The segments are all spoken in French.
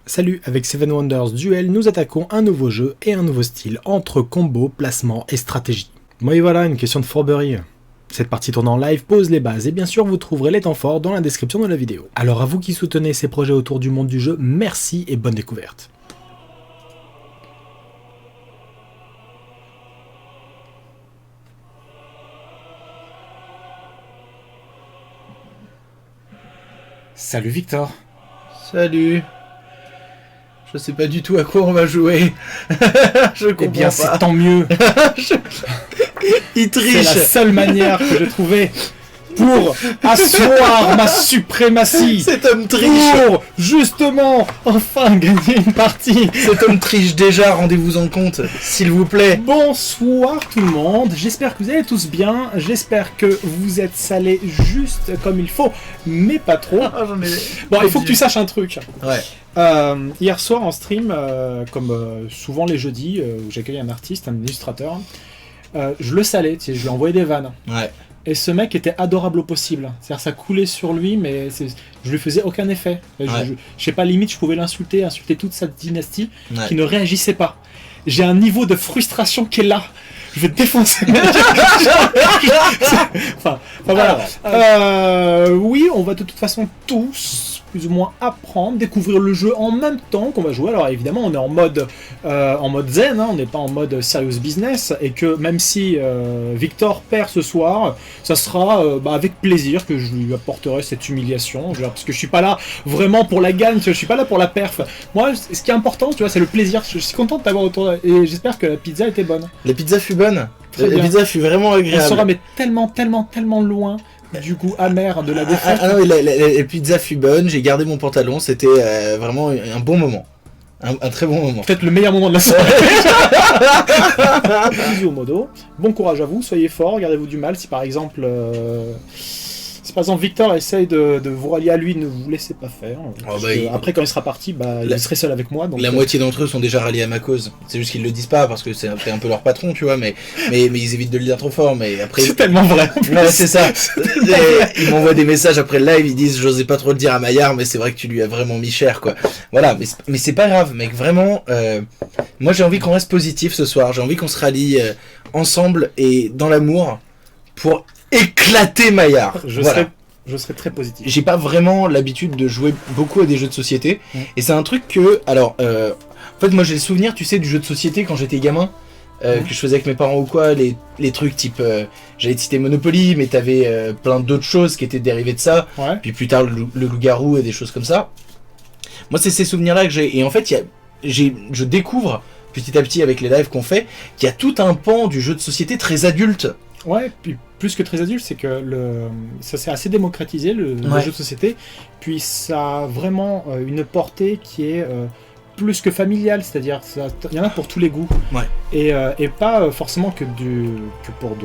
Salut, avec Seven Wonders Duel, nous attaquons un nouveau jeu et un nouveau style entre combo, placement et stratégie. Bon et voilà, une question de fourberie. Cette partie tourne en live pose les bases et bien sûr vous trouverez les temps forts dans la description de la vidéo. Alors à vous qui soutenez ces projets autour du monde du jeu, merci et bonne découverte. Salut Victor. Salut. Je sais pas du tout à quoi on va jouer. Je comprends. Eh bien c'est tant mieux. Il triche. C'est la seule manière que j'ai trouvée pour asseoir ma suprématie. Cet homme triche. Pour justement enfin gagner une partie. Cet homme triche déjà, rendez-vous en compte, s'il vous plaît. Bonsoir tout le monde, j'espère que vous allez tous bien, j'espère que vous êtes salés juste comme il faut, mais pas trop. Bon, il faut que tu saches un truc. Ouais. Hier soir en stream, comme souvent les jeudis, où j'accueille un artiste, un illustrateur, je le salais, tu sais, je lui envoyais des vannes. Ouais. Et ce mec était adorable au possible. C'est-à-dire ça coulait sur lui, mais je lui faisais aucun effet. Je sais pas, limite, je pouvais insulter toute sa dynastie, qui ne réagissait pas. J'ai un niveau de frustration qui est là. Je vais te défoncer. enfin, voilà. Oui, on va de toute façon tous plus ou moins apprendre, découvrir le jeu en même temps qu'on va jouer. Alors évidemment, on est en mode zen, hein, on n'est pas en mode serious business, et que même si Victor perd ce soir, ça sera avec plaisir que je lui apporterai cette humiliation, parce que je suis pas là vraiment pour la gagne, je suis pas là pour la perf. Moi, ce qui est important, tu vois, c'est le plaisir. Je suis content de t'avoir autour, et j'espère que la pizza était bonne. La pizza fut bonne. Très la bien. Pizza fut vraiment agréable. On sera mais tellement loin du goût amer de la défaite. Ah non, la pizza fut bonne, j'ai gardé mon pantalon, c'était vraiment un bon moment. Un très bon moment. Peut-être le meilleur moment de la soirée. Bisous au modo. Bon courage à vous, soyez forts, gardez-vous du mal. Si par exemple Victor essaye de vous rallier à lui, ne vous laissez pas faire. Après quand il sera parti, il serait seul avec moi. Donc, la moitié d'entre eux sont déjà ralliés à ma cause. C'est juste qu'ils le disent pas parce que c'est un peu leur patron, tu vois, mais ils évitent de le dire trop fort. Mais après, c'est tellement vrai. Ouais, c'est ça. Ils m'envoient des messages après le live, ils disent j'osais pas trop le dire à Maillard, mais c'est vrai que tu lui as vraiment mis cher, quoi. Voilà, mais c'est pas grave, mec. Vraiment, moi j'ai envie qu'on reste positif ce soir. J'ai envie qu'on se rallie ensemble et dans l'amour pour éclater Maillard. Je serais très positif. J'ai pas vraiment l'habitude de jouer beaucoup à des jeux de société. Et c'est un truc que... Alors, en fait, moi j'ai le souvenir, tu sais, du jeu de société quand j'étais gamin. Que je faisais avec mes parents ou quoi. Les trucs type... j'allais te citer Monopoly, mais t'avais plein d'autres choses qui étaient dérivées de ça. Ouais. Puis plus tard, le loup-garou et des choses comme ça. Moi, c'est ces souvenirs-là que j'ai. Et en fait, je découvre, petit à petit, avec les lives qu'on fait, qu'il y a tout un pan du jeu de société très adulte. Ouais, puis plus que très adulte, c'est que ça s'est assez démocratisé, le jeu de société, puis ça a vraiment une portée qui est plus que familiale, c'est-à-dire il y en a pour tous les goûts, et pas forcément que pour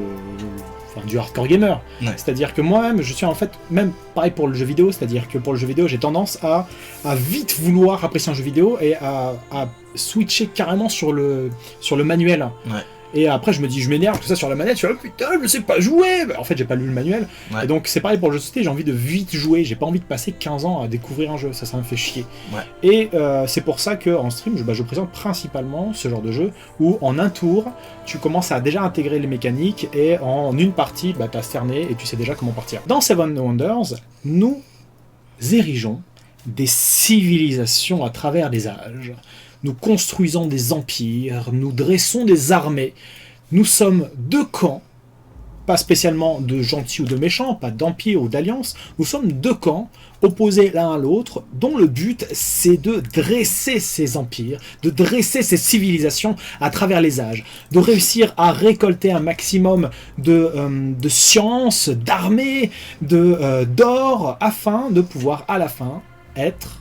du hardcore gamer. C'est-à-dire que moi-même, je suis en fait, même pareil pour le jeu vidéo, c'est-à-dire que pour le jeu vidéo, j'ai tendance à vite vouloir apprécier un jeu vidéo et à switcher carrément sur le manuel. Et après, je me dis, je m'énerve, tout ça sur la manette, je suis là, putain, je sais pas jouer. En fait, j'ai pas lu le manuel. Et donc, c'est pareil pour le jeu de société, j'ai envie de vite jouer. J'ai pas envie de passer 15 ans à découvrir un jeu, ça me fait chier. Et c'est pour ça qu'en stream, je présente principalement ce genre de jeu où en un tour, tu commences à déjà intégrer les mécaniques et en une partie, t'as cerné et tu sais déjà comment partir. Dans Seven Wonders, nous érigeons des civilisations à travers les âges. Nous construisons des empires, nous dressons des armées. Nous sommes deux camps, pas spécialement de gentils ou de méchants, pas d'empire ou d'alliance. Nous sommes deux camps, opposés l'un à l'autre, dont le but, c'est de dresser ces empires, de dresser ces civilisations à travers les âges, de réussir à récolter un maximum de science, d'armée, d'or, afin de pouvoir, à la fin, être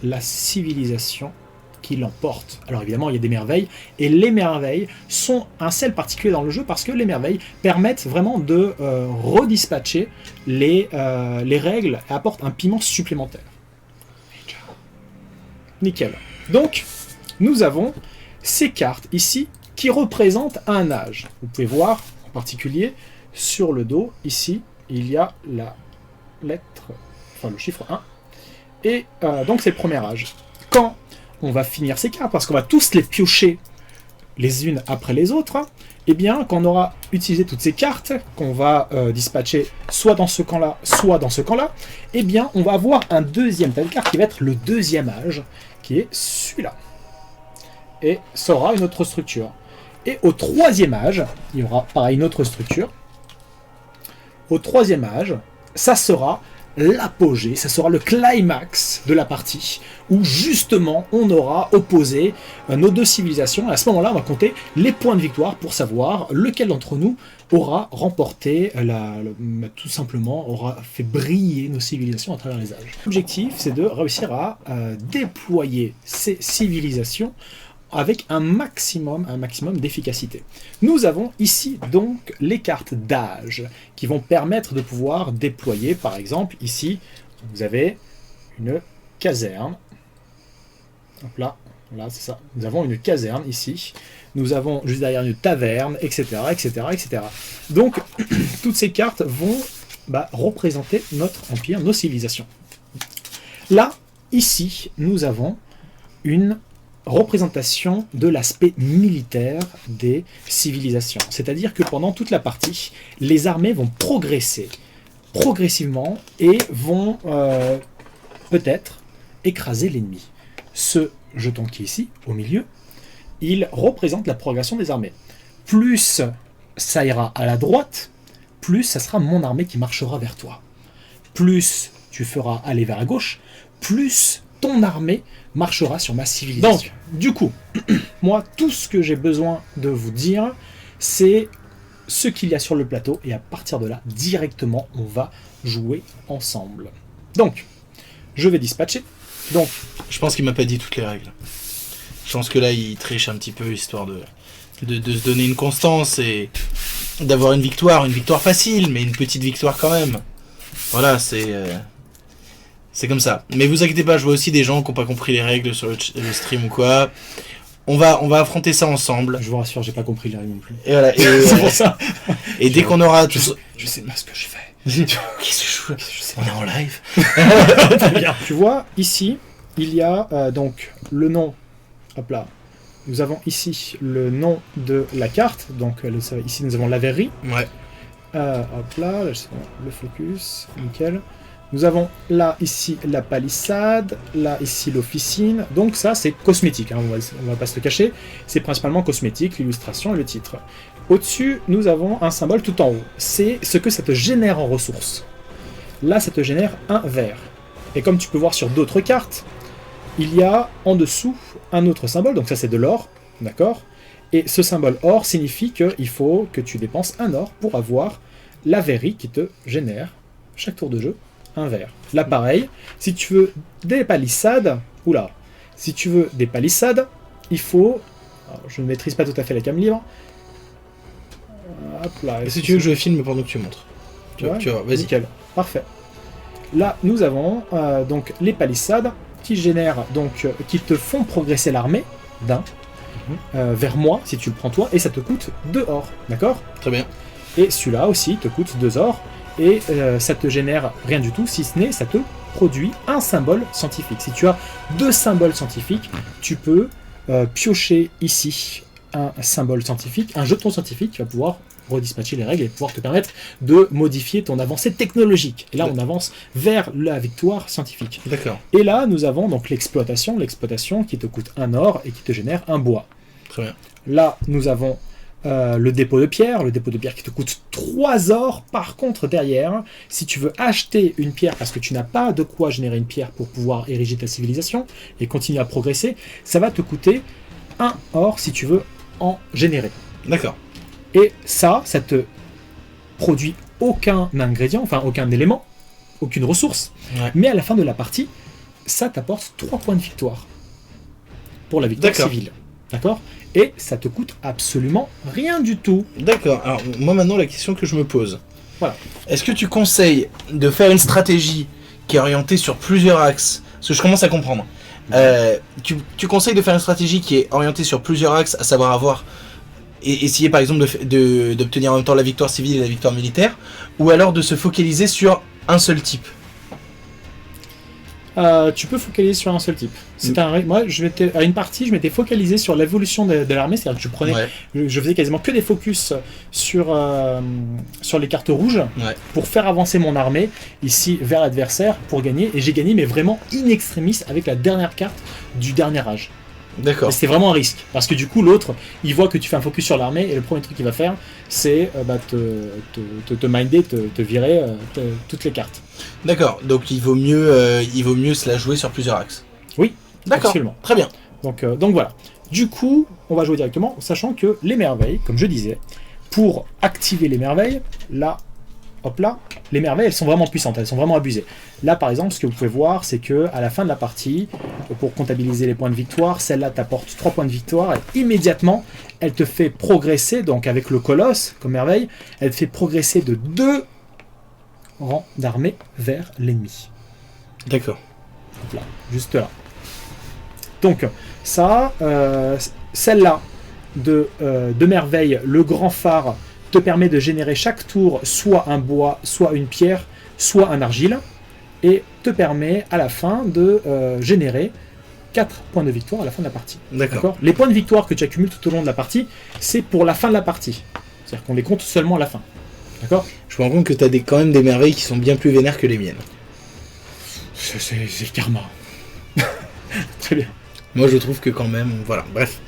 la civilisation qui l'emporte. Alors évidemment, il y a des merveilles, et les merveilles sont un sel particulier dans le jeu, parce que les merveilles permettent vraiment de redispatcher les règles et apportent un piment supplémentaire. Nickel. Donc, nous avons ces cartes ici qui représentent un âge. Vous pouvez voir, en particulier, sur le dos, ici, il y a la lettre, enfin le chiffre 1, et donc c'est le premier âge. Quand on va finir ces cartes, parce qu'on va tous les piocher les unes après les autres, et bien, quand on aura utilisé toutes ces cartes, qu'on va dispatcher soit dans ce camp-là, soit dans ce camp-là, et bien, on va avoir un deuxième tas de cartes qui va être le deuxième âge, qui est celui-là. Et ça aura une autre structure. Et au troisième âge, il y aura pareil une autre structure. Au troisième âge, ça sera l'apogée, ça sera le climax de la partie, où justement on aura opposé nos deux civilisations. Et à ce moment-là, on va compter les points de victoire pour savoir lequel d'entre nous aura remporté, tout simplement, aura fait briller nos civilisations à travers les âges. L'objectif, c'est de réussir à déployer ces civilisations avec un maximum d'efficacité. Nous avons ici donc les cartes d'âge qui vont permettre de pouvoir déployer, par exemple, ici, vous avez une caserne. Hop là, c'est ça. Nous avons une caserne ici. Nous avons juste derrière une taverne, etc., etc., etc. Donc, toutes ces cartes vont représenter notre empire, nos civilisations. Là, ici, nous avons une représentation de l'aspect militaire des civilisations. C'est-à-dire que pendant toute la partie, les armées vont progresser progressivement et vont peut-être écraser l'ennemi. Ce jeton qui est ici, au milieu, il représente la progression des armées. Plus ça ira à la droite, plus ça sera mon armée qui marchera vers toi. Plus tu feras aller vers la gauche, plus ton armée marchera sur ma civilisation. Donc, du coup, moi, tout ce que j'ai besoin de vous dire, c'est ce qu'il y a sur le plateau, et à partir de là, directement, on va jouer ensemble. Donc, je vais dispatcher. Donc, je pense qu'il m'a pas dit toutes les règles. Je pense que là, il triche un petit peu, histoire de se donner une constance et d'avoir une victoire facile, mais une petite victoire quand même. Voilà, c'est comme ça. Mais vous inquiétez pas, je vois aussi des gens qui n'ont pas compris les règles sur le stream ou quoi. On va affronter ça ensemble. Je vous rassure, j'ai pas compris les règles non plus. Et voilà. C'est pour ça. Et dès qu'on aura... Je sais pas ce que je fais. Qu'est-ce que je sais? On est en live. Très bien. Tu vois, ici, il y a donc le nom. Hop là. Nous avons ici le nom de la carte. Donc ici, nous avons la verrerie. Ouais. Hop là, le focus. Nickel. Nous avons là, ici, la palissade, là, ici, l'officine. Donc ça, c'est cosmétique, hein, on va pas se le cacher. C'est principalement cosmétique, l'illustration et le titre. Au-dessus, nous avons un symbole tout en haut. C'est ce que ça te génère en ressources. Là, ça te génère un vert. Et comme tu peux voir sur d'autres cartes, il y a en dessous un autre symbole. Donc ça, c'est de l'or, d'accord? Et ce symbole or signifie qu'il faut que tu dépenses un or pour avoir la verrerie qui te génère, chaque tour de jeu, un vert. Là pareil, si tu veux des palissades, si tu veux des palissades, il faut, alors, je ne maîtrise pas tout à fait la cam libre. Hop là. Et si tu veux que je filme pendant que tu montres. Tu vois, vas-y. Nickel, parfait. Là nous avons donc les palissades qui génèrent qui te font progresser l'armée d'un vers moi si tu le prends toi, et ça te coûte 2 or, d'accord? Très bien. Et celui-là aussi te coûte 2 or. Et ça te génère rien du tout, si ce n'est ça te produit un symbole scientifique. Si tu as 2 symboles scientifiques, tu peux piocher ici un symbole scientifique, un jeton scientifique qui va pouvoir redispatcher les règles et pouvoir te permettre de modifier ton avancée technologique. Et là, on avance vers la victoire scientifique. D'accord. Et là, nous avons donc l'exploitation qui te coûte 1 or et qui te génère un bois. Très bien. Là, nous avons le dépôt de pierre qui te coûte 3 or. Par contre, derrière, si tu veux acheter une pierre parce que tu n'as pas de quoi générer une pierre pour pouvoir ériger ta civilisation et continuer à progresser, ça va te coûter 1 or si tu veux en générer. D'accord. Et ça te produit aucun ingrédient, enfin aucun élément, aucune ressource, mais à la fin de la partie, ça t'apporte 3 points de victoire pour la victoire civile. D'accord? Et ça te coûte absolument rien du tout. D'accord. Alors, moi maintenant, la question que je me pose. Voilà. Est-ce que tu conseilles de faire une stratégie qui est orientée sur plusieurs axes? Parce que je commence à comprendre. Tu conseilles de faire une stratégie qui est orientée sur plusieurs axes, à savoir avoir... et essayer par exemple d'obtenir en même temps la victoire civile et la victoire militaire, ou alors de se focaliser sur un seul type? Tu peux focaliser sur un seul type. Moi, à une partie, je m'étais focalisé sur l'évolution de l'armée, c'est-à-dire que je faisais quasiment que des focus sur les cartes rouges pour faire avancer mon armée ici vers l'adversaire pour gagner. Et j'ai gagné, mais vraiment in extremis avec la dernière carte du dernier âge. D'accord. C'était vraiment un risque parce que du coup, l'autre, il voit que tu fais un focus sur l'armée et le premier truc qu'il va faire, c'est te minder, te virer toutes les cartes. D'accord, donc il vaut mieux se la jouer sur plusieurs axes. Oui, d'accord, absolument. Très bien. Donc voilà. Du coup, on va jouer directement, sachant que les merveilles, comme je disais, pour activer les merveilles, là, hop là, les merveilles, elles sont vraiment puissantes, elles sont vraiment abusées. Là, par exemple, ce que vous pouvez voir, c'est que à la fin de la partie, pour comptabiliser les points de victoire, celle-là t'apporte 3 points de victoire et immédiatement, elle te fait progresser, donc avec le colosse comme merveille, elle te fait progresser de 2 rangs d'armée vers l'ennemi. D'accord. Là, juste là. Donc, ça, celle-là de merveille, le grand phare, te permet de générer chaque tour soit un bois, soit une pierre, soit un argile, et te permet à la fin de générer 4 points de victoire à la fin de la partie. D'accord. Les points de victoire que tu accumules tout au long de la partie, c'est pour la fin de la partie. C'est-à-dire qu'on les compte seulement à la fin. D'accord ? Je me rends compte que tu as quand même des merveilles qui sont bien plus vénères que les miennes. C'est karma. Très bien. Moi, je trouve que quand même, voilà, bref.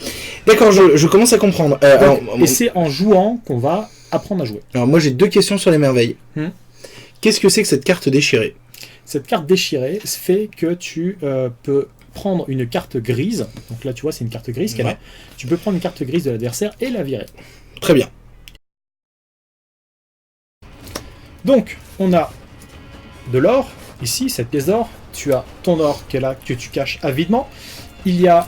D'accord, je commence à comprendre. Et c'est en jouant qu'on va apprendre à jouer. Alors moi, j'ai 2 questions sur les merveilles. Qu'est-ce que c'est que cette carte déchirée ? Cette carte déchirée fait que tu peux prendre une carte grise. Donc là, tu vois, c'est une carte grise qu'elle a. Tu peux prendre une carte grise de l'adversaire et la virer. Très bien. Donc, on a de l'or. Ici, cette pièce d'or. Tu as ton or qui est là, que tu caches avidement. Il y a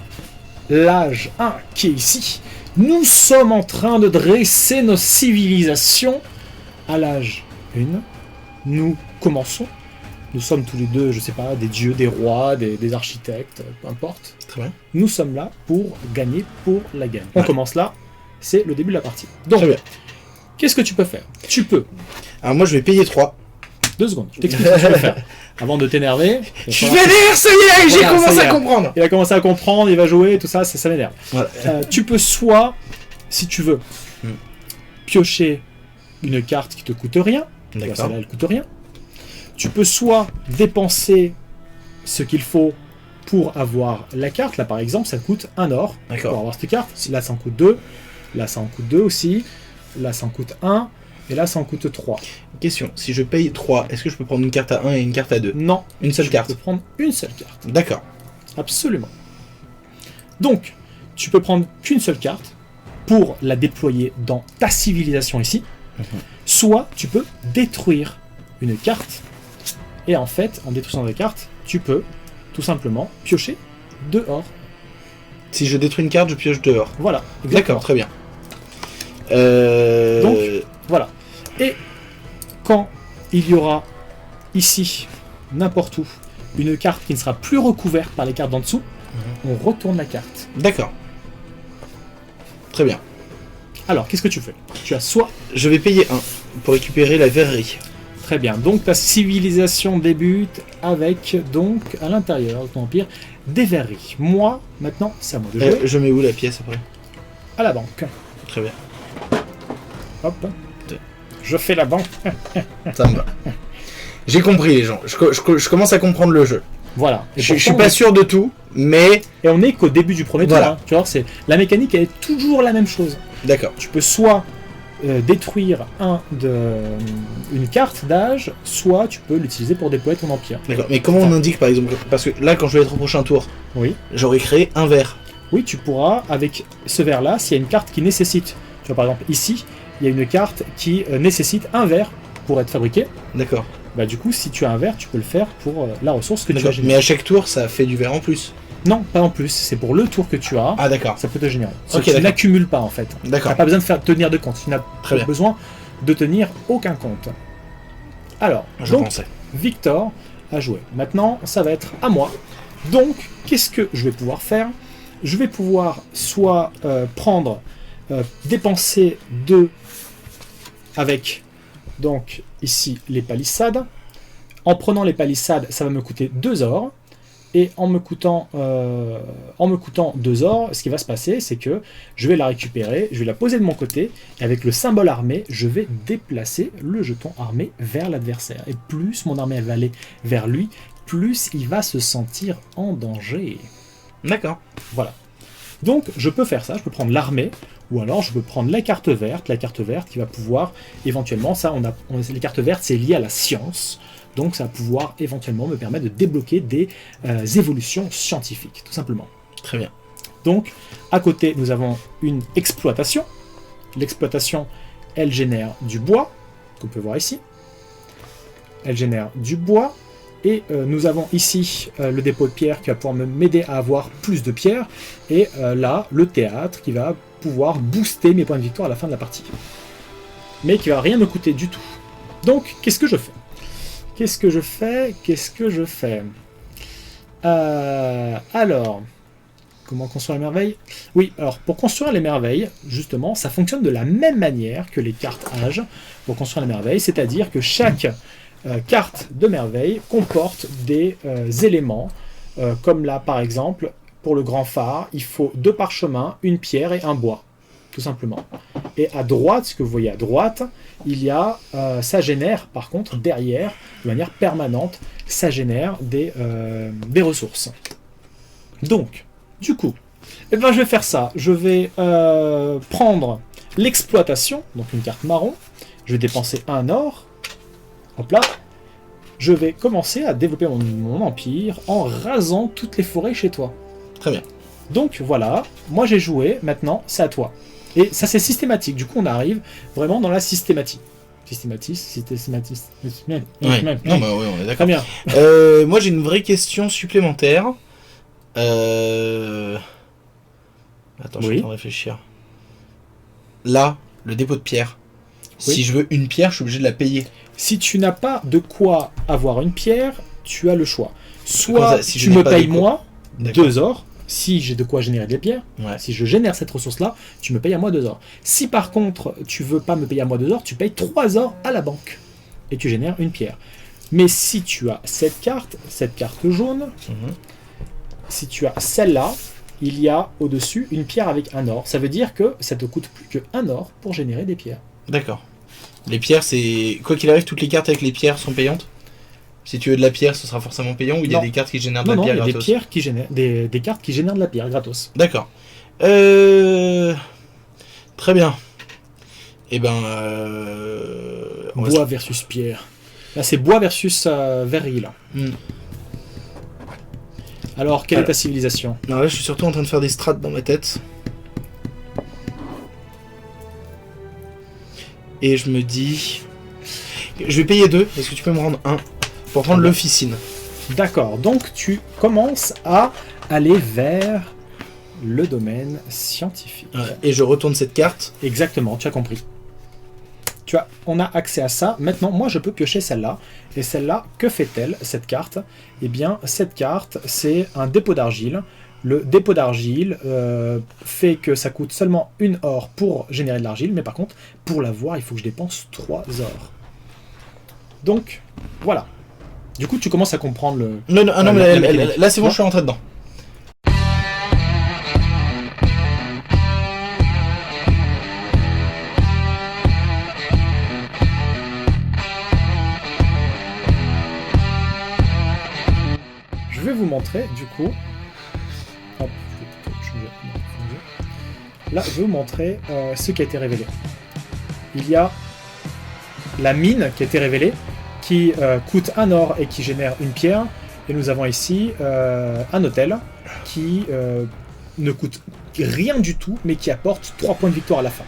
l'âge 1 qui est ici. Nous sommes en train de dresser nos civilisations à l'âge 1. Nous commençons. Nous sommes tous les deux, je sais pas, des dieux, des rois, des architectes, peu importe. Très bien. Nous sommes là pour gagner, pour la gagne. On commence là, c'est le début de la partie. Donc, qu'est-ce que tu peux faire ? Tu peux. Alors moi, je vais payer 3. 2 secondes, je t'explique ce que tu peux faire. Avant de t'énerver. Je vais dire, ça y est, j'ai commencé à comprendre. Il a commencé à comprendre, il va jouer, tout ça, ça m'énerve. Voilà. Tu peux soit, si tu veux, piocher une carte qui te coûte rien. D'accord. Celle-là, elle coûte rien. Tu peux soit dépenser ce qu'il faut pour avoir la carte. Là, par exemple, ça coûte 1 or pour avoir cette carte. Là, ça en coûte 2. Là, ça en coûte 2 aussi. Là, ça en coûte 1. Et là, ça en coûte 3. Question, si je paye 3, est-ce que je peux prendre une carte à 1 et une carte à 2 ? Non. Une seule carte. Tu peux prendre une seule carte. D'accord. Absolument. Donc, tu peux prendre qu'une seule carte pour la déployer dans ta civilisation ici. Soit tu peux détruire une carte. Et en fait, en détruisant des cartes, tu peux tout simplement piocher 2 or. Si je détruis une carte, je pioche 2 or. Voilà. D'accord, très bien. Donc, voilà. Et quand il y aura ici, n'importe où, une carte qui ne sera plus recouverte par les cartes d'en dessous, on retourne la carte. D'accord. Très bien. Alors, qu'est-ce que tu fais ? Tu as soit... Je vais payer 1 pour récupérer la verrerie. Très bien. Donc, ta civilisation débute avec, donc, à l'intérieur de ton empire, des verreries. Moi, maintenant, c'est à moi de jouer. Je mets où la pièce après ? À la banque. Très bien. Hop. Je fais la banque. Ça me va. J'ai compris, les gens. Je commence à comprendre le jeu. Voilà. Et je suis pas sûr de tout, mais... Et on est qu'au début du premier tour. Voilà. Hein. Tu vois, la mécanique, elle est toujours la même chose. D'accord. Tu peux soit détruire une carte d'âge, soit tu peux l'utiliser pour déployer ton empire. D'accord. Mais comment on indique, par exemple, parce que là, quand je vais être au prochain tour, j'aurais créé un verre. Oui, tu pourras, avec ce verre-là, s'il y a une carte qui nécessite... Tu vois, par exemple, ici, il y a une carte qui nécessite un verre pour être fabriqué. D'accord. Bah du coup, si tu as un verre, tu peux le faire pour la ressource que tu as générée. Mais à chaque tour, ça fait du verre en plus. Non, pas en plus. C'est pour le tour que tu as. Ah d'accord. Ça peut te générer. Okay, tu n'accumules pas en fait. D'accord. Tu n'as pas besoin de tenir de compte. Tu n'as pas besoin de tenir aucun compte. Alors, Victor a joué. Maintenant, ça va être à moi. Donc, qu'est-ce que je vais pouvoir faire ? Je vais pouvoir soit dépenser 2 avec, donc, ici, les palissades. En prenant les palissades, ça va me coûter 2 or. Et en me coûtant 2 or, ce qui va se passer, c'est que je vais la récupérer, je vais la poser de mon côté, et avec le symbole armée, je vais déplacer le jeton armé vers l'adversaire. Et plus mon armée elle va aller vers lui, plus il va se sentir en danger. D'accord. Voilà. Donc je peux faire ça, je peux prendre l'armée, ou alors je peux prendre la carte verte qui va pouvoir éventuellement, les cartes vertes c'est lié à la science, donc ça va pouvoir éventuellement me permettre de débloquer des évolutions scientifiques, tout simplement. Très bien. Donc à côté nous avons une exploitation. L'exploitation, elle génère du bois, qu'on peut voir ici. Elle génère du bois. Et nous avons ici le dépôt de pierre qui va pouvoir m'aider à avoir plus de pierres. Et là, le théâtre qui va pouvoir booster mes points de victoire à la fin de la partie. Mais qui va rien me coûter du tout. Donc, qu'est-ce que je fais Alors, comment construire les merveilles? Oui, alors pour construire les merveilles, justement, ça fonctionne de la même manière que les cartes âge pour construire les merveilles. C'est-à-dire que chaque carte de merveille comporte des éléments, comme là par exemple, pour le grand phare, il faut 2 parchemins, une pierre et un bois, tout simplement. Et à droite, ce que vous voyez à droite, il y a, ça génère par contre derrière, de manière permanente, ça génère des ressources. Donc, du coup, eh ben, je vais faire ça, je vais prendre l'exploitation, donc une carte marron, je vais dépenser 1 or. Hop là, je vais commencer à développer mon empire en rasant toutes les forêts chez toi. Très bien. Donc voilà, moi j'ai joué, maintenant c'est à toi. Et ça c'est systématique, du coup on arrive vraiment dans la systématique. Systématique. Oui, non, bah oui, on est d'accord. Très bien. Moi j'ai une vraie question supplémentaire. Attends, je suis en train de réfléchir. Là, le dépôt de pierre. Oui. Si je veux une pierre, je suis obligé de la payer. Si tu n'as pas de quoi avoir une pierre, tu as le choix. Soit si tu me payes moi 2 or, si j'ai de quoi générer des pierres, ouais. Si je génère cette ressource-là, tu me payes à moi 2 or. Si par contre tu veux pas me payer à moi 2 or, tu payes 3 or à la banque et tu génères une pierre. Mais si tu as cette carte jaune, si tu as celle-là, il y a au-dessus une pierre avec 1 or. Ça veut dire que ça te coûte plus que 1 or pour générer des pierres. D'accord. Les pierres, c'est... Quoi qu'il arrive, toutes les cartes avec les pierres sont payantes? Si tu veux de la pierre, ce sera forcément payant, ou il y a des cartes qui génèrent de la pierre gratos? Il y a des pierres qui génèrent... des cartes qui génèrent de la pierre gratos. D'accord. Très bien. Eh ben... Bois versus pierre. Là, c'est bois versus verrerie, là. Alors, quelle est ta civilisation? Non, là, je suis surtout en train de faire des strats dans ma tête. Et je me dis... Je vais payer 2, est-ce que tu peux me rendre 1 pour prendre l'officine? D'accord, donc tu commences à aller vers le domaine scientifique. Et je retourne cette carte. Exactement, tu as compris. On a accès à ça. Maintenant, moi, je peux piocher celle-là. Et celle-là, que fait-elle, cette carte? Eh bien, cette carte, c'est un dépôt d'argile. Le dépôt d'argile fait que ça coûte seulement 1 or pour générer de l'argile, mais par contre, pour l'avoir, il faut que je dépense 3 or. Donc, voilà. Du coup, tu commences à comprendre le... Non, mais là, c'est bon, je suis rentré dedans. Je vais vous montrer, du coup... Hop, là, je vais vous montrer ce qui a été révélé. Il y a la mine qui a été révélée, qui coûte 1 or et qui génère une pierre. Et nous avons ici un hôtel qui ne coûte rien du tout, mais qui apporte 3 points de victoire à la fin.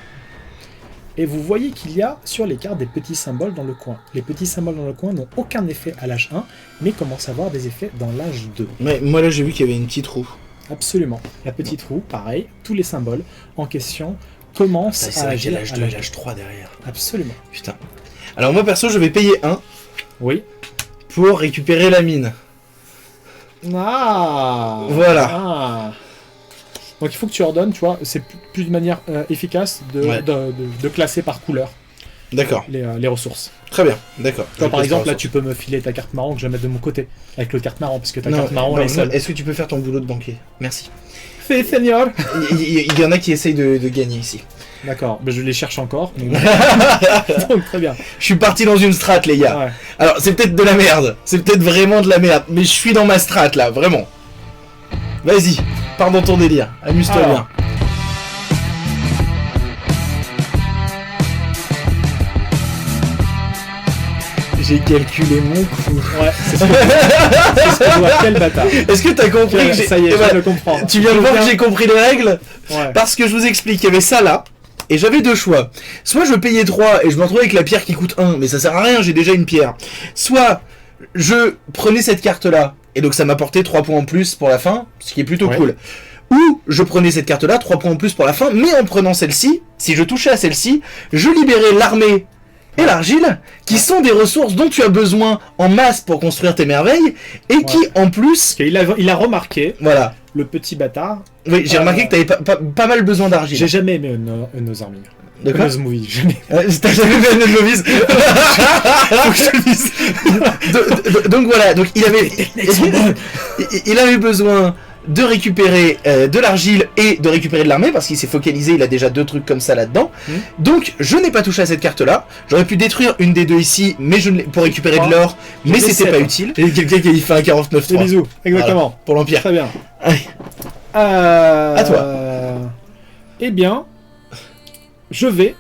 Et vous voyez qu'il y a sur les cartes des petits symboles dans le coin. Les petits symboles dans le coin n'ont aucun effet à l'âge 1, mais commencent à avoir des effets dans l'âge 2. Mais moi là j'ai vu qu'il y avait une petite roue. Absolument. La petite roue, pareil, tous les symboles en question commencent à agir l'âge 2 et l'âge 3 derrière. Absolument. Putain. Alors moi perso je vais payer 1. Oui. Pour récupérer la mine. Ah. Voilà. Ah. Donc il faut que tu ordonnes, tu vois, c'est plus de manière efficace de classer par couleur. D'accord. Les ressources. Très bien, d'accord. Toi, par exemple, là, tu peux me filer ta carte marron que je vais mettre de mon côté, avec le carte marron, parce que ta carte marron est seule. Est-ce que tu peux faire ton boulot de banquier? Merci. Fais, seigneur. Il y en a qui essayent de gagner ici. D'accord, je les cherche encore. Donc très bien. Je suis parti dans une strat, les gars. Ouais. Alors, c'est peut-être de la merde. C'est peut-être vraiment de la merde. Mais je suis dans ma strat, là, vraiment. Vas-y, pars dans ton délire. Amuse-toi bien. J'ai calculé mon coup. Ouais, c'est ce que je vois. Quel bâtard. Est-ce que t'as compris que ça y est, je le comprends. Tu viens de voir que j'ai compris les règles? Ouais. Parce que je vous explique, il y avait ça là. Et j'avais deux choix. Soit je payais 3 et je me retrouvais avec la pierre qui coûte 1, mais ça sert à rien, j'ai déjà une pierre. Soit je prenais cette carte là, et donc ça m'apportait 3 points en plus pour la fin, ce qui est plutôt cool. Ou je prenais cette carte là, 3 points en plus pour la fin, mais en prenant celle-ci, si je touchais à celle-ci, je libérais l'armée et l'argile, qui sont des ressources dont tu as besoin en masse pour construire tes merveilles, et qui en plus... Il a remarqué, voilà, le petit bâtard. Oui, j'ai remarqué que tu avais pas mal besoin d'argile. J'ai jamais aimé nos armées. De quoi? Movie, jamais. T'as jamais vu un Movies? Faut que je te le dise. Donc voilà, donc il avait besoin de récupérer de l'argile et de récupérer de l'armée parce qu'il s'est focalisé, il a déjà 2 trucs comme ça là-dedans. Donc je n'ai pas touché à cette carte-là. J'aurais pu détruire une des 2 ici, mais pour récupérer de l'or, mais c'était pas utile. Et quelqu'un qui fait un 49-3. Des bisous, exactement. Voilà, pour l'Empire. Très bien. Allez. À toi. Eh bien, je vais.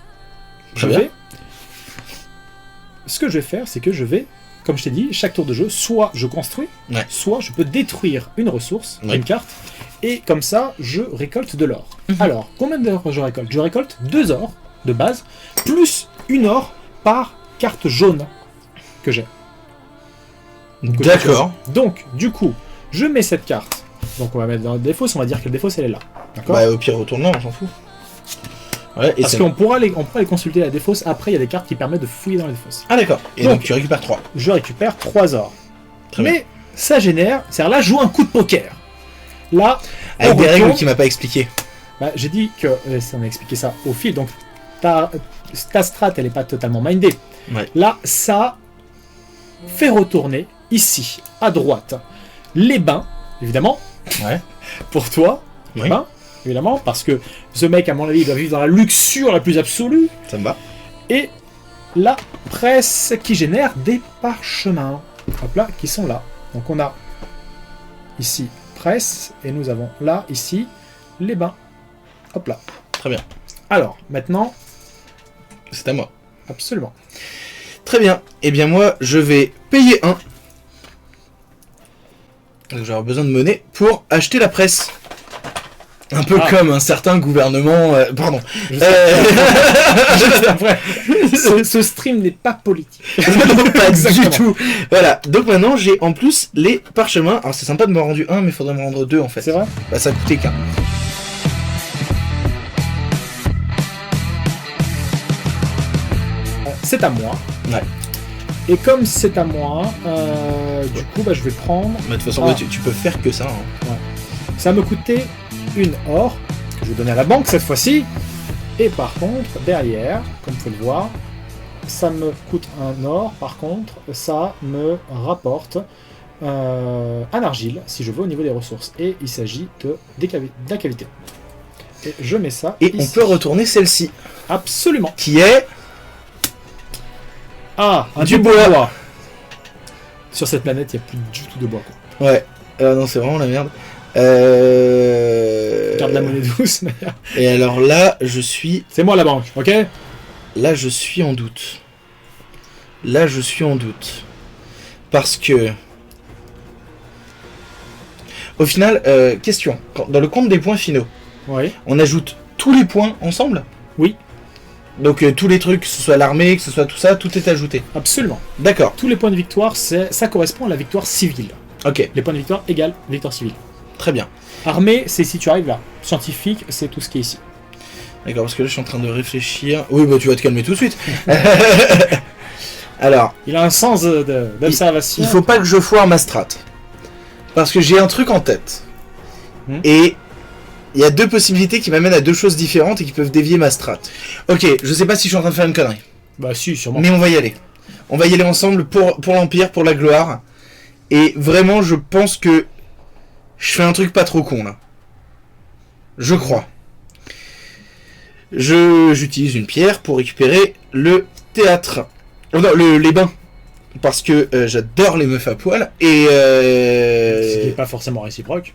Ce que je vais faire, c'est que je vais, comme je t'ai dit, chaque tour de jeu, soit je construis, soit je peux détruire une ressource, une carte, et comme ça, je récolte de l'or. Alors, combien d'or je récolte? Je récolte 2 ors de base, plus 1 or par carte jaune que j'ai. D'accord. Donc, du coup, je mets cette carte. Donc, on va mettre dans le défausse, on va dire que le défausse, elle est là. D'accord. Bah, au pire, retourne-là, on s'en fout. Ouais, et parce qu'on pourra les consulter la défausse. Après, il y a des cartes qui permettent de fouiller dans les défausses. Ah, d'accord. Et donc tu récupères 3. Je récupère 3 ors. Très bien. Mais ça génère. C'est-à-dire là, je joue un coup de poker. Là. Avec des règles qu'il m'a pas expliqué. Bah, j'ai dit que. On a expliqué ça au fil. Donc, ta strat, elle est pas totalement mindée. Ouais. Là, ça fait retourner ici, à droite, les bains, évidemment. Ouais. Pour toi. Oui. Les bains. Évidemment, parce que ce mec, à mon avis, il doit vivre dans la luxure la plus absolue. Ça me va. Et la presse qui génère des parchemins. Hop là, qui sont là. Donc on a ici presse, et nous avons là, ici, les bains. Hop là. Très bien. Alors, maintenant... C'est à moi. Absolument. Très bien. Eh bien moi, je vais payer 1. Donc j'aurai besoin de monnaie pour acheter la presse. Un peu comme un certain gouvernement... pardon. Ce stream n'est pas politique. Non, pas du tout. Voilà. Donc maintenant, j'ai en plus les parchemins. Alors c'est sympa de me rendre 1, mais il faudrait me rendre 2 en fait. C'est vrai? Bah ça coûtait qu'un. C'est à moi. Ouais. Et comme c'est à moi, du coup, bah, je vais prendre... Mais de toute façon, tu peux faire que ça. Hein. Ouais. Ça me coûtait 1 or, que je vais donner à la banque cette fois-ci. Et par contre, derrière, comme vous pouvez le voir, ça me coûte 1 or. Par contre, ça me rapporte un argile, si je veux, au niveau des ressources. Et il s'agit de la cavité. Et je mets ça et ici. on peut retourner celle-ci. Absolument. Qui est... Ah, du bois. Sur cette planète, il n'y a plus du tout de bois. Quoi. Ouais. Non, c'est vraiment la merde. Garde la monnaie douce. Et alors là, je suis... C'est moi la banque, ok? Là, je suis en doute. Parce que... Au final, question. Dans le compte des points finaux, oui. On ajoute tous les points ensemble? Oui. Donc tous les trucs, que ce soit l'armée, que ce soit tout ça, tout est ajouté? Absolument. D'accord. Tous les points de victoire, ça correspond à la victoire civile. Ok. Les points de victoire égale victoire civile. Très bien. Armée, c'est si tu arrives là. Scientifique, c'est tout ce qui est ici. D'accord, parce que là je suis en train de réfléchir. Oui, bah tu vas te calmer tout de suite. Alors... Il a un sens d'observation. Il faut pas que je foire ma strat. Parce que j'ai un truc en tête. Et... il y a 2 possibilités qui m'amènent à 2 choses différentes et qui peuvent dévier ma strat. Ok, je sais pas si je suis en train de faire une connerie. Bah si, sûrement. Mais on va y aller. On va y aller ensemble pour l'Empire, pour la gloire. Et vraiment, je pense que je fais un truc pas trop con, là. Je crois. J'utilise une pierre pour récupérer le théâtre. Oh non, les bains. Parce que j'adore les meufs à poil. Et Ce qui n'est pas forcément réciproque.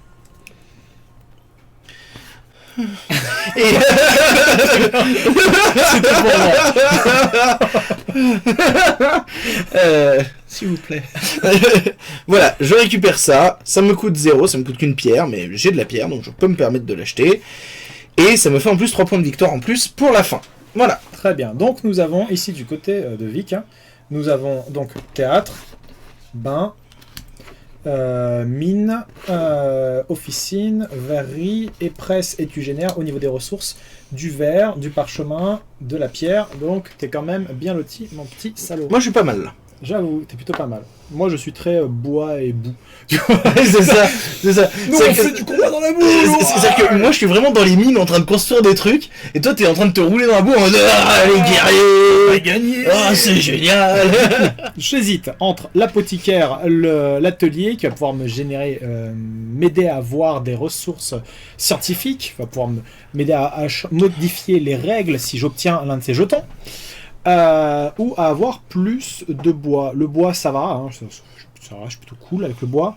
Et... C'était pour moi. S'il vous plaît. Voilà, je récupère ça. Ça me coûte 0, ça me coûte qu'une pierre, mais j'ai de la pierre, donc je peux me permettre de l'acheter. Et ça me fait en plus 3 points de victoire en plus pour la fin. Voilà. Très bien. Donc nous avons ici du côté de Vic, hein, nous avons donc théâtre, bain, mine, officine, verrerie et presse, et tu génères au niveau des ressources du verre, du parchemin, de la pierre. Donc t'es quand même bien loti, mon petit salaud. Moi je suis pas mal là. J'avoue, t'es plutôt pas mal. Moi je suis très bois et boue. C'est ça, c'est ça. Nous on fait du combat dans la boue. C'est-à-dire que moi je suis vraiment dans les mines en train de construire des trucs, et toi t'es en train de te rouler dans la boue en mode ah les guerriers, on va gagner. Oh c'est génial. J'hésite entre l'apothicaire, l'atelier qui va pouvoir me générer, m'aider à avoir des ressources scientifiques, va pouvoir m'aider à modifier les règles si j'obtiens l'un de ces jetons. Ou à avoir plus de bois. Le bois ça va, hein, ça va, je suis plutôt cool avec le bois.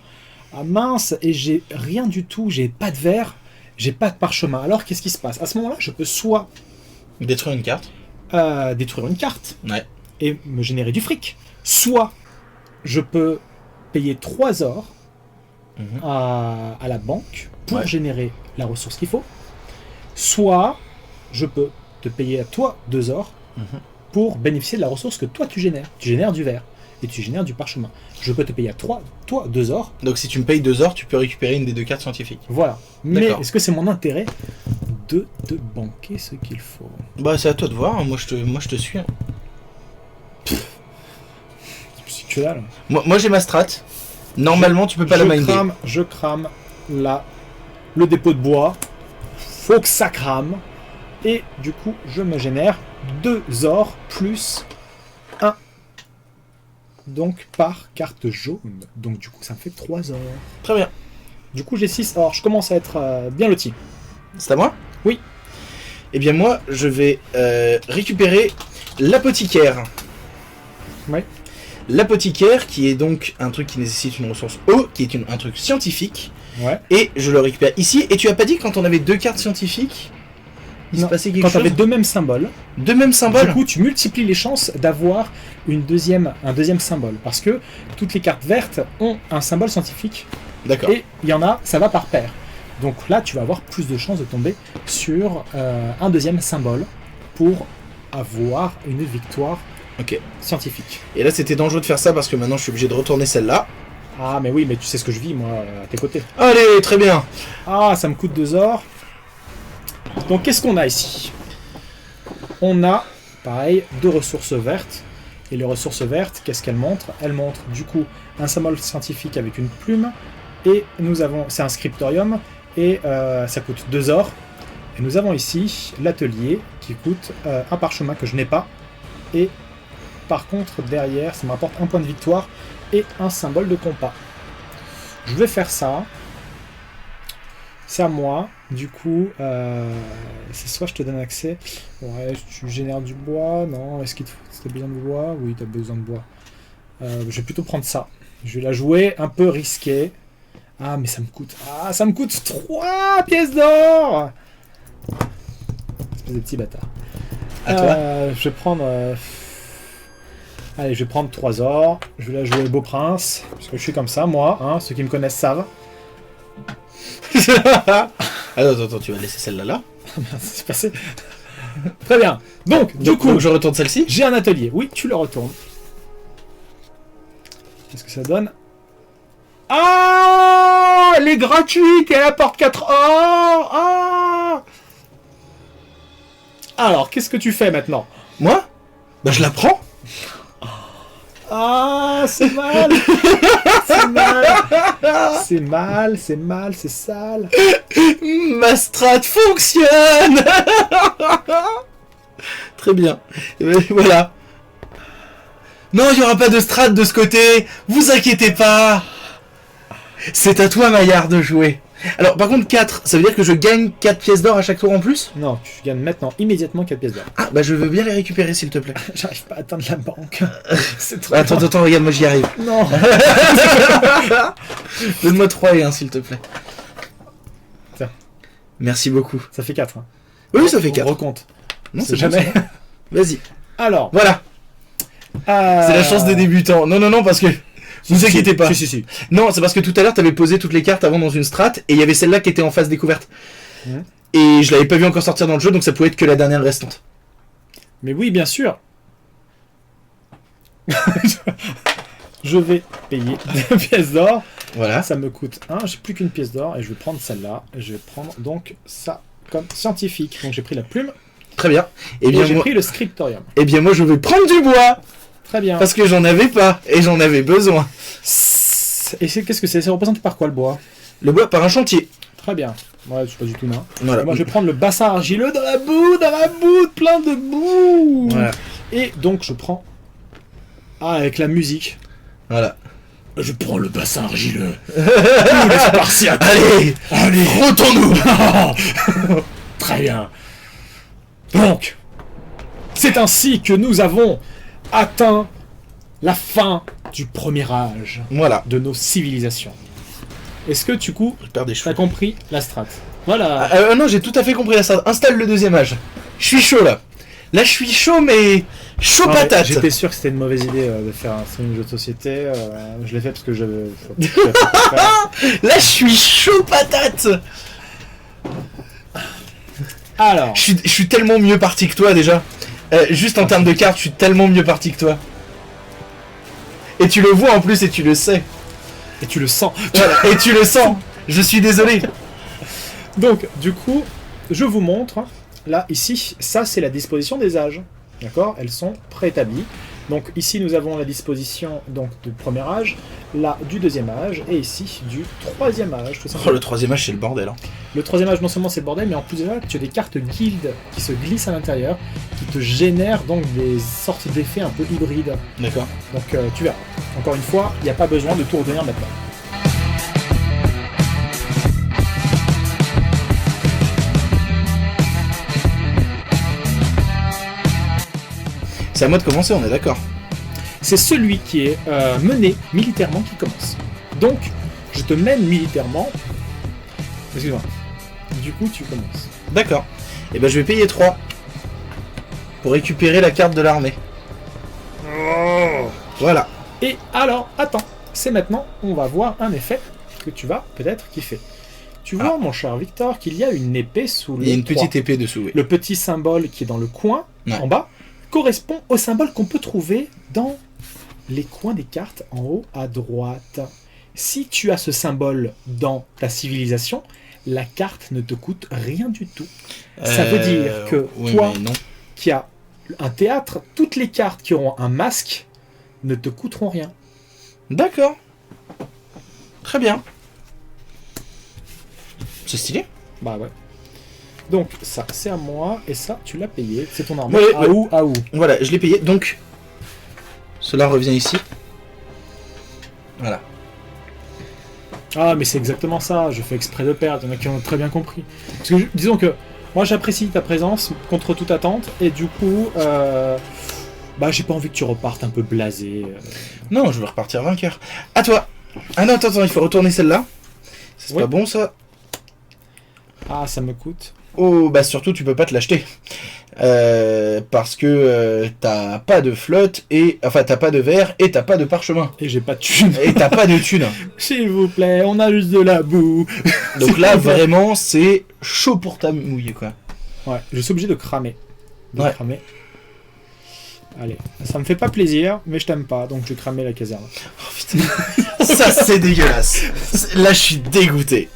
Ah mince, et j'ai rien du tout, j'ai pas de verre, j'ai pas de parchemin. Alors qu'est-ce qui se passe? À ce moment-là, je peux soit détruire une carte, ouais, et me générer du fric, soit je peux payer 3 ors à la banque pour générer la ressource qu'il faut, soit je peux te payer à toi 2 ors pour bénéficier de la ressource que toi tu génères. Tu génères du verre et tu génères du parchemin. Je peux te payer à toi 2 ors. Donc si tu me payes 2 ors, tu peux récupérer une des 2 cartes scientifiques. Voilà. Mais est-ce que c'est mon intérêt de te banquer ce qu'il faut? Bah c'est à toi de voir, hein. Moi je te suis. Hein. C'est que dalle. Moi j'ai ma strat. Normalement tu peux pas la minder. Je crame le dépôt de bois. Faut que ça crame. Et du coup je me génère 2 ors plus 1. Donc par carte jaune. Donc du coup ça me fait 3 ors. Très bien. Du coup j'ai 6 ors. Je commence à être bien loti. C'est à moi? Oui. Eh bien moi je vais récupérer l'apothicaire. Ouais. L'apothicaire qui est donc un truc qui nécessite une ressource eau, qui est un truc scientifique. Ouais. Et je le récupère ici. Et tu as pas dit quand on avait 2 cartes scientifiques, il se passait quelque chose? Quand tu avais 2 mêmes symboles. 2 mêmes symboles. Du coup, tu multiplies les chances d'avoir un deuxième symbole. Parce que toutes les cartes vertes ont un symbole scientifique. D'accord. Et il y en a, ça va par paire. Donc là, tu vas avoir plus de chances de tomber sur un deuxième symbole pour avoir une victoire scientifique. Et là, c'était dangereux de faire ça parce que maintenant, je suis obligé de retourner celle-là. Ah, mais oui, mais tu sais ce que je vis, moi, à tes côtés. Allez, très bien. Ah, ça me coûte 2 ors. Donc qu'est-ce qu'on a ici? On a, pareil, 2 ressources vertes. Et les ressources vertes, qu'est-ce qu'elles montrent? Elles montrent du coup un symbole scientifique avec une plume. Et nous avons, c'est un scriptorium. Et ça coûte 2 ors. Et nous avons ici l'atelier qui coûte un parchemin que je n'ai pas. Et par contre, derrière, ça m'apporte 1 point de victoire et un symbole de compas. Je vais faire ça. C'est à moi. Du coup, c'est soit je te donne accès. Ouais, tu génères du bois. Non, est-ce que tu as besoin de bois? Oui, tu as besoin de bois. Je vais plutôt prendre ça. Je vais la jouer un peu risqué. Ah, mais ça me coûte. Ah, ça me coûte 3 pièces d'or. Espèce de petit bâtard. À toi. Je vais prendre. Allez, je vais prendre 3 ors. Je vais la jouer beau prince. Parce que je suis comme ça, moi. Hein, ceux qui me connaissent savent. Attends, tu vas laisser celle-là là. C'est passé. Très bien. Donc, du coup, je retourne celle-ci. J'ai un atelier. Oui, tu le retournes. Qu'est-ce que ça donne? Ah, elle est gratuite et elle apporte 4 or. Ah. Alors, qu'est-ce que tu fais maintenant? Moi? Bah, je la prends. Ah, c'est mal. C'est mal. C'est mal, c'est mal, c'est sale. Ma strat fonctionne. Très bien. Et voilà. Non, il n'y aura pas de strat de ce côté. Vous inquiétez pas. C'est à toi, Maillard, de jouer. Alors, par contre, 4, ça veut dire que je gagne 4 pièces d'or à chaque tour en plus? Non, tu gagnes maintenant immédiatement 4 pièces d'or. Ah, bah je veux bien les récupérer, s'il te plaît. J'arrive pas à atteindre la banque. C'est trop Attends, regarde, moi j'y arrive. Non. Donne-moi 3 et 1, s'il te plaît. Tiens. Merci beaucoup. Ça fait 4. Hein. Oui, ça fait On 4. recompte. Non, C'est c'est jamais. Vas-y. Alors. Voilà. C'est la chance des débutants. Non, parce que... Vous inquiétez pas. Si. Non, c'est parce que tout à l'heure, t'avais posé toutes les cartes avant dans une strat, et il y avait celle-là qui était en phase découverte. Et je l'avais pas vu encore sortir dans le jeu, donc ça pouvait être que la dernière restante. Mais oui, bien sûr. Je vais payer 2 pièces d'or. Voilà. Ça me coûte 1. J'ai plus qu'une pièce d'or, et je vais prendre celle-là. Et je vais prendre donc ça comme scientifique. Donc j'ai pris la plume. Très bien. Et j'ai pris le scriptorium. Eh bien, moi, je vais prendre du bois. Très bien. Parce que j'en avais pas, et j'en avais besoin. Et qu'est-ce que c'est? C'est représenté par quoi le bois? Le bois par un chantier. Très bien. Ouais, je suis pas du tout nain. Voilà. Moi, je vais prendre le bassin argileux dans la boue, plein de boue. Voilà. Et donc, je prends... Ah, avec la musique. Voilà. Je prends le bassin argileux. Nous, les Spartiates. Allez, rotons-nous. Très bien. Donc, c'est ainsi que nous avons atteint la fin du premier âge Voilà. de nos civilisations. Est-ce que, du coup, Je perds des t'as cheveux. compris la strat? Voilà. Non, j'ai tout à fait compris la strat. Installe le deuxième âge. Je suis chaud, là. Là, je suis chaud, mais... Chaud Non, mais patate. j'étais sûr que c'était une mauvaise idée de faire un stream jeu de société. Je l'ai fait parce que j'avais... Là, je suis chaud patate. Alors, Je suis tellement mieux parti que toi, déjà. Juste en termes de cartes, je suis tellement mieux parti que toi. Et tu le vois en plus, et tu le sais. et tu le sens. Voilà. Et tu le sens. Je suis désolé. Donc, du coup, je vous montre. Là, ici, ça, c'est la disposition des âges. D'accord? Elles sont préétablies. Donc, ici, nous avons la disposition donc, du premier âge, là, du deuxième âge, et ici, du troisième âge. Tout Oh, simplement. le troisième âge, c'est le bordel. Hein. Le troisième âge, non seulement c'est le bordel, mais en plus de ça, tu as des cartes guild qui se glissent à l'intérieur, qui te génèrent donc des sortes d'effets un peu hybrides. D'accord. Donc, tu verras. Encore une fois, il n'y a pas besoin de tout retenir maintenant. C'est à moi de commencer, on est d'accord. C'est celui qui est mené militairement qui commence. Donc, je te mène militairement. Excuse-moi. Du coup, tu commences. D'accord. Et ben je vais payer 3 pour récupérer la carte de l'armée. Voilà. Et alors, attends. C'est maintenant, on va voir un effet que tu vas peut-être kiffer. Tu vois, mon cher Victor, qu'il y a une épée sous le Il y a une 3. petite épée dessous, oui. Le petit symbole qui est dans le coin, Ouais. en bas, correspond au symbole qu'on peut trouver dans les coins des cartes en haut à droite. Si tu as ce symbole dans ta civilisation, la carte ne te coûte rien du tout. Ça veut dire que oui, toi, mais non. qui as un théâtre, toutes les cartes qui auront un masque ne te coûteront rien. D'accord. Très bien. C'est stylé. Bah ouais. Donc ça, c'est à moi, et ça, tu l'as payé. C'est ton armée. Ouais, à où? À où? Voilà, je l'ai payé. Donc, cela revient ici. Voilà. Ah, mais c'est exactement ça, je fais exprès de perdre, il y en a qui ont très bien compris. Parce que, disons que, moi j'apprécie ta présence contre toute attente, et du coup, bah j'ai pas envie que tu repartes un peu blasé. Non, je veux repartir vainqueur. À toi. Ah non, attends, il faut retourner celle-là. C'est Oui. pas bon, ça. Ah, ça me coûte. Oh, bah surtout, tu peux pas te l'acheter. Parce que t'as pas de flotte, et... Enfin, t'as pas de verre, et t'as pas de parchemin. Et j'ai pas de thune. Et t'as pas de thune. S'il vous plaît, on a juste de la boue. Donc là, vraiment, c'est chaud pour ta mouille, quoi. Ouais, je suis obligé de cramer. Ouais. Cramer. Allez, ça me fait pas plaisir, mais je t'aime pas, donc je vais cramer la caserne. Oh putain. Ça, c'est dégueulasse. Là, je suis dégoûté.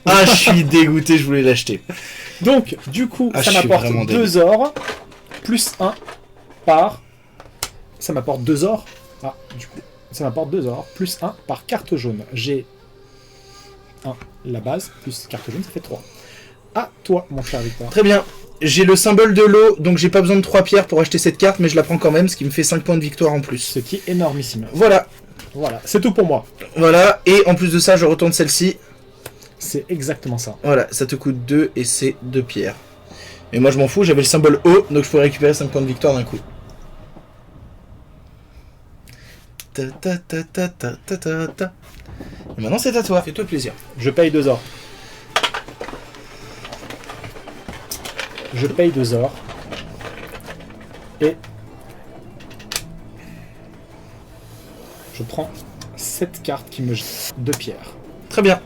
Ah, je suis dégoûté, je voulais l'acheter. Donc, du coup, Ah, ça je suis m'apporte vraiment 2 ors, plus 1 par... Ça m'apporte 2 ors. Ah, du coup, ça m'apporte 2 ors, plus 1 par carte jaune. J'ai 1, la base, plus carte jaune, ça fait 3. À toi, mon cher Victor. Très bien. j'ai le symbole de l'eau, donc j'ai pas besoin de 3 pierres pour acheter cette carte, mais je la prends quand même, ce qui me fait 5 points de victoire en plus. Ce qui est énormissime. Voilà. Voilà, c'est tout pour moi. Voilà, et en plus de ça, je retourne celle-ci. C'est exactement ça. Voilà, ça te coûte 2 et c'est 2 pierres. Mais moi je m'en fous, j'avais le symbole O, donc je pourrais récupérer 5 points de victoire d'un coup. Ta ta ta ta ta ta ta ta. Et maintenant c'est à toi, fais-toi plaisir. Je paye 2 ors. Je paye 2 ors. Et je prends cette carte qui me jette 2 pierres. Très bien.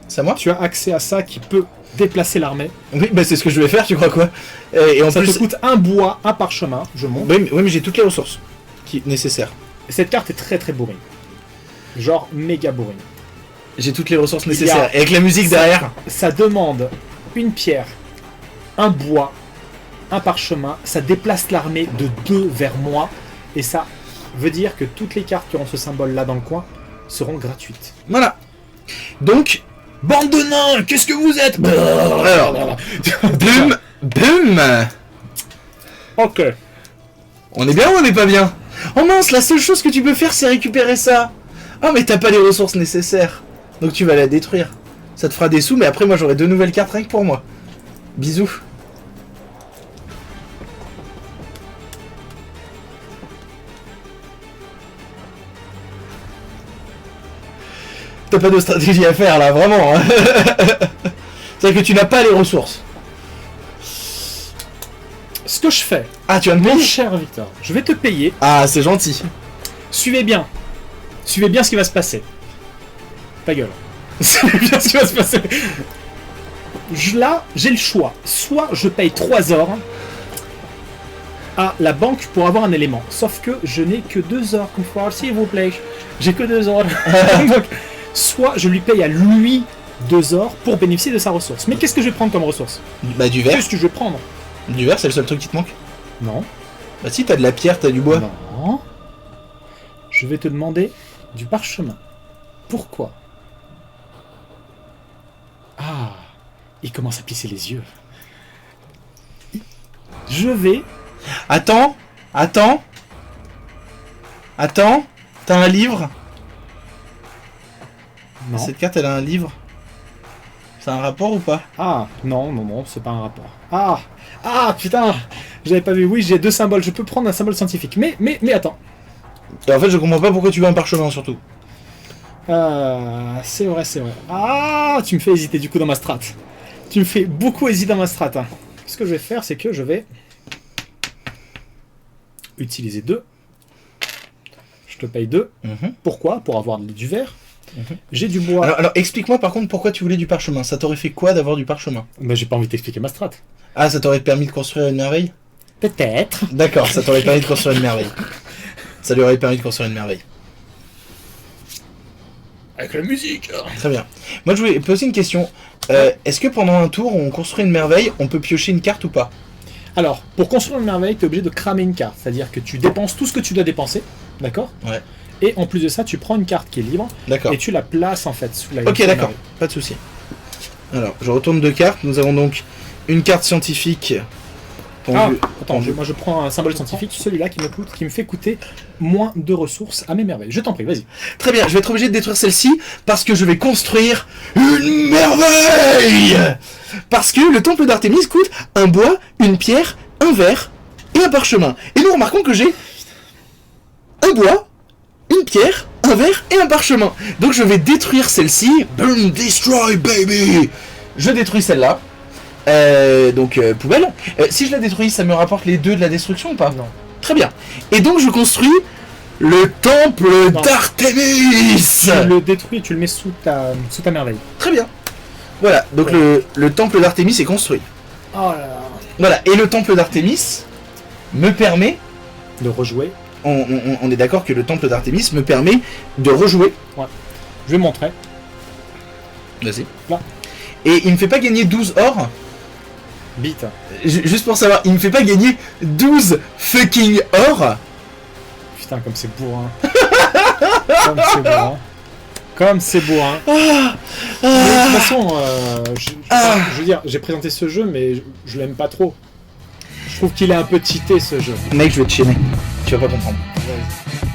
C'est à moi? Tu as accès à ça qui peut déplacer l'armée. Oui, bah c'est ce que je vais faire, tu crois quoi? Et en Ça plus... te coûte un bois, un parchemin, je monte. Oui, mais j'ai toutes les ressources nécessaires. Cette carte est très très bourrine. Genre méga bourrine. J'ai toutes les ressources nécessaires. Et avec la musique derrière. Ça demande une pierre, un bois, un parchemin. Ça déplace l'armée de 2 vers moi. Et ça veut dire que toutes les cartes qui auront ce symbole là dans le coin seront gratuites. Voilà. Donc, bande de nains, qu'est-ce que vous êtes? Alors, boum, boum. Ok. On est bien ou on n'est pas bien? Oh mince, la seule chose que tu peux faire, c'est récupérer ça. Oh, mais t'as pas les ressources nécessaires. Donc tu vas la détruire. Ça te fera des sous, mais après, moi, j'aurai 2 nouvelles cartes rien que pour moi. Bisous. T'as pas de stratégie à faire, là, vraiment. Hein. C'est-à-dire que tu n'as pas les ressources. Ce que je fais, Ah, tu vas me mon payer? cher Victor, je vais te payer. Ah, c'est gentil. Suivez bien. Suivez bien ce qui va se passer. Ta gueule. Suivez bien ce qui va se passer. Là, j'ai le choix. Soit je paye 3 ors à la banque pour avoir un élément. Sauf que je n'ai que 2 ors. S'il vous plaît. J'ai que 2 ors. Donc, soit je lui paye à lui 2 ors pour bénéficier de sa ressource. Mais qu'est-ce que je vais prendre comme ressource? Bah, du verre. Qu'est-ce que je vais prendre? Du verre, c'est le seul truc qui te manque. Non. Bah, si, t'as de la pierre, t'as du bois. Non. Je vais te demander du parchemin. Pourquoi? Ah, il commence à plisser les yeux. Je vais... Attends, attends. Attends, t'as un livre? Non. Cette carte, elle a un livre. C'est un rapport ou pas? Ah, non, non, non, c'est pas un rapport. Ah, ah, putain, j'avais pas vu. Oui, j'ai 2 symboles. Je peux prendre un symbole scientifique. Mais attends. Et en fait, je comprends pas pourquoi tu veux un parchemin, surtout. C'est vrai, c'est vrai. Ah, tu me fais hésiter du coup dans ma strat. Tu me fais beaucoup hésiter dans ma strat. Hein. Ce que je vais faire, c'est que je vais utiliser 2. Je te paye 2. Pourquoi? Pour avoir du verre. J'ai du bois. Alors explique-moi par contre pourquoi tu voulais du parchemin. Ça t'aurait fait quoi d'avoir du parchemin? Bah, j'ai pas envie de t'expliquer ma strat. Ah, ça t'aurait permis de construire une merveille? Peut-être. D'accord, ça t'aurait permis de construire une merveille. Ça lui aurait permis de construire une merveille. Avec la musique. Très bien. Moi, je voulais poser une question. Est-ce que pendant un tour, on construit une merveille, on peut piocher une carte ou pas? Alors, pour construire une merveille, tu es obligé de cramer une carte. C'est-à-dire que tu dépenses tout ce que tu dois dépenser. D'accord? Ouais. Et en plus de ça, tu prends une carte qui est libre. D'accord. Et tu la places en fait sous la... Ok, d'accord. Pas de souci. Alors, je retourne 2 cartes. Nous avons donc une carte scientifique. Attends, moi je prends un symbole scientifique, celui-là qui me fait coûter moins de ressources à mes merveilles. Je t'en prie, vas-y. Très bien, je vais être obligé de détruire celle-ci parce que je vais construire une merveille. Parce que le temple d'Artémis coûte un bois, une pierre, un verre et un parchemin. Et nous remarquons que j'ai un bois, une pierre, un verre et un parchemin. Donc je vais détruire celle-ci. Boom, destroy baby. Je détruis celle-là. Poubelle. Si je la détruis, ça me rapporte les 2 de la destruction ou pas? Non. Très bien. Et donc je construis le temple d'Artémis. Tu le détruis et tu le mets sous ta merveille. Très bien. Voilà, donc le temple d'Artémis est construit. Oh là là. Voilà, et le temple d'Artémis me permet... De rejouer. On est d'accord que le temple d'Artémis me permet de rejouer. Ouais. Je vais montrer. Vas-y. Là. Et il me fait pas gagner 12 or. Bite. Juste pour savoir, il me fait pas gagner 12 fucking or. Putain, comme c'est bourrin. Comme c'est bourrin. Comme c'est bourrin. De toute façon, je veux dire, j'ai présenté ce jeu, mais je l'aime pas trop. Je trouve qu'il est un peu cheaté, ce jeu. Mec, je vais te chaîner. Tu vas pas comprendre. Ouais.